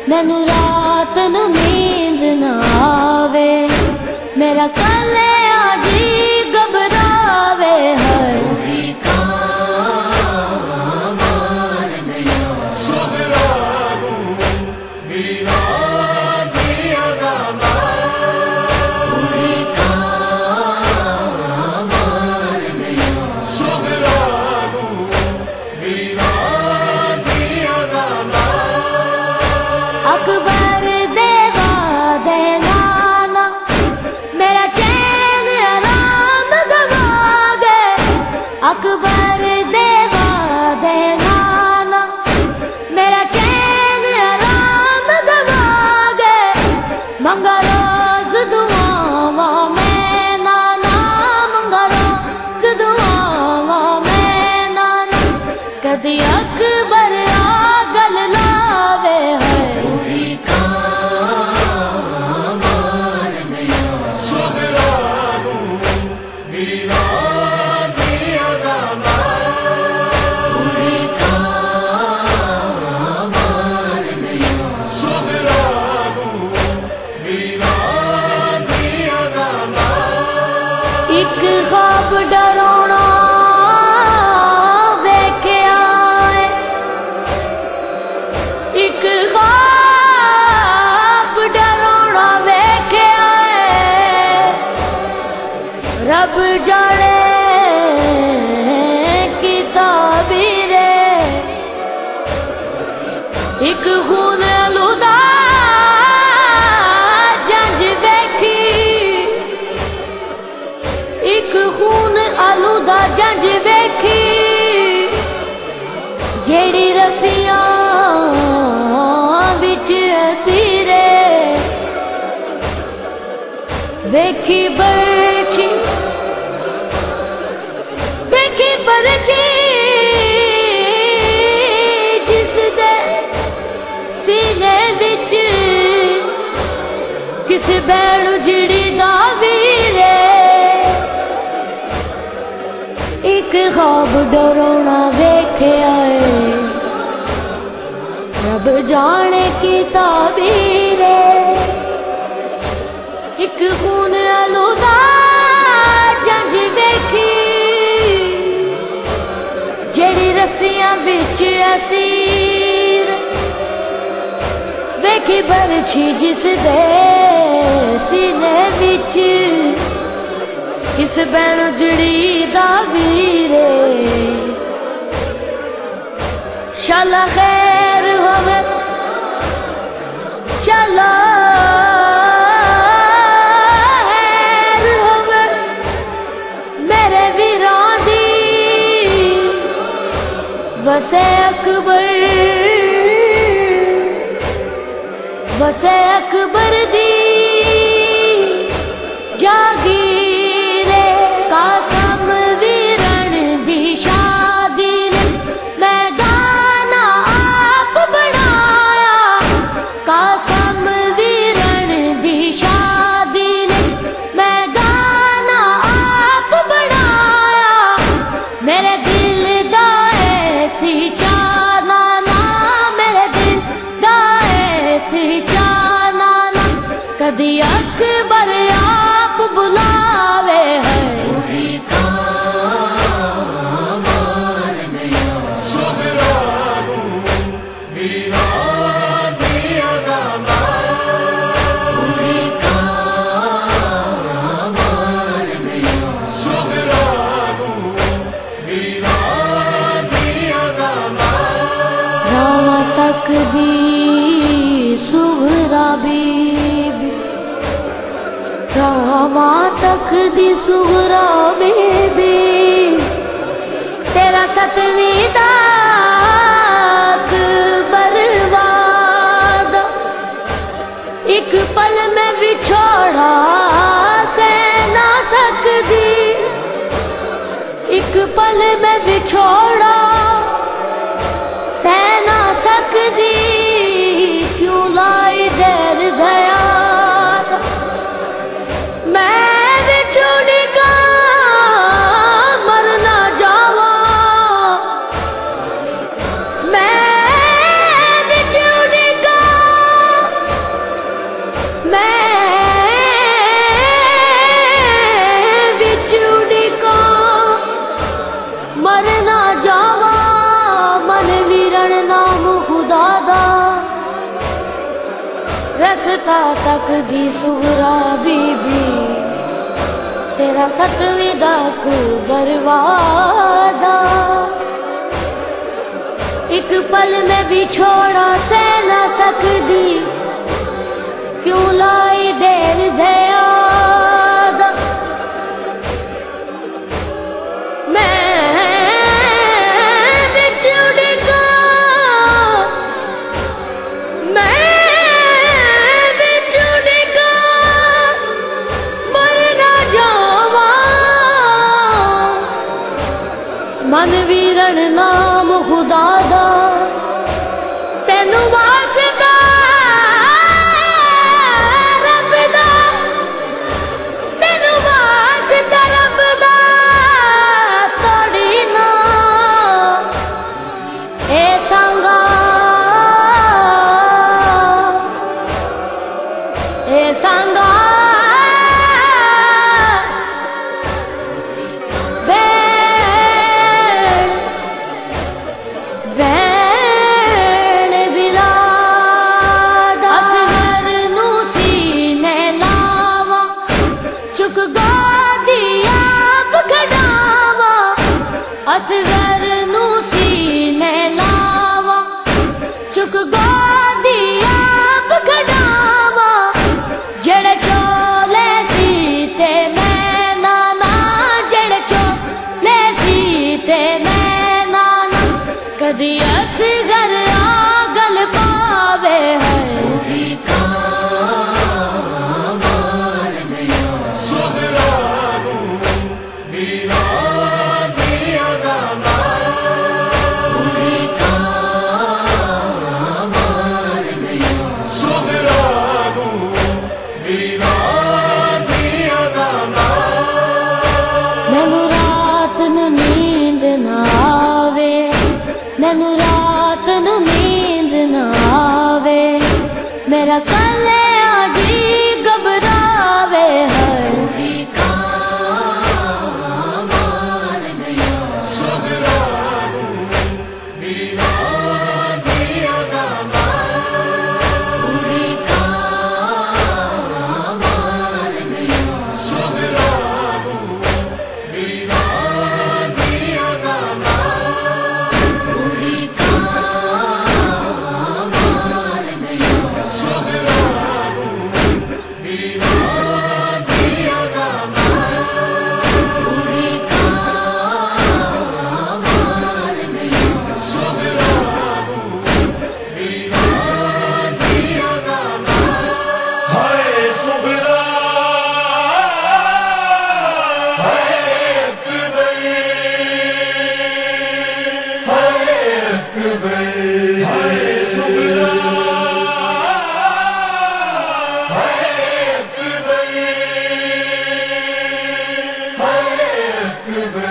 मैनू रात नू नींद ना आवे, मेरा कले आजी घबरावे है। अकबर देवा दे नाना मेरा चैन आराम गवा गए। अकबर देवा दे नाना मेरा चैन आराम गवा गए। मंगा रोज दुआवा मैं नाना, मंगा रोज दुआवा मैं नाना, कदी अकबर आ गल लावे है। एक ख्वाब डरावना वेख्या है, एक ख्वाब डरावना वेख्या है। रब जाने की ताबीरे, एक खून आलूदा जंज वेखी, एक खून आलूदा जंज वेखी। जेड़ी रस्सियां विच असीरे, वेखी बरछी, वेखी बरछी जिसदे सीने विच किस बैण उजड़ी दा वीरे। एक ख्वाब डरावना वेख्या है, रब जाने की ताबीरे। एक खून आलूदा जंज वेखी, जेड़ी रस्सियां विच असीर, वेखी बरछी जिसदे सीने विच किस बैण उजड़ी दा वीरे। शाला खैर होवे, शाला खैर होवे मेरे वीरां दी। वसे अकबर, वसे अकबर दी जागीरे। कासम वीरन दी शादी ने मैं गाना आप बनाया। कासम वीरन दी शादी ने मैं गाना आप बनाया। मेरे दिल दा ऐसी चाहना ना, मेरे दिल दा ऐसी चाहना ना, कदी अकबर आप बुलावे है। तक दी सुगरा बीबी, रामा तक दी सुगरा बीबी, तेरा सतवीं दा बर्बाद, एक पल में विछोड़ा सह ना सकदी, एक पल में विछोड़ा सह ना सकदी, क्यों लाई देर ज़याद, मैं विछोड़ी का मर ना जावा, मैं विछोड़ी का, मैं विछोड़ी का मर ना जावा, मन वीरण नाम खुदा दा, रस्ता तक दी सुगरा बीबी, तेरा सतवीं तक बर्बादा, एक पल में भी छोड़ा सह ना सकदी, क्यों लाई देर ज़याद, मन वीरण नाम खुदा दा, तेनू वास्ता रब दा, तेनू वास्ता रब दा, तोड़ी ना ए संगा, ए संगा असगर नू सीने लावा, चुक गोदी आप खड़ावा, जड़ चोले सीते मैं नाना, जड़ चोले सीते मैं नाना, कदी असगर आगल पावे है, मैनू रात नू नींद ना आवे, मेरा कले आजी घबरावे है, Goodbye.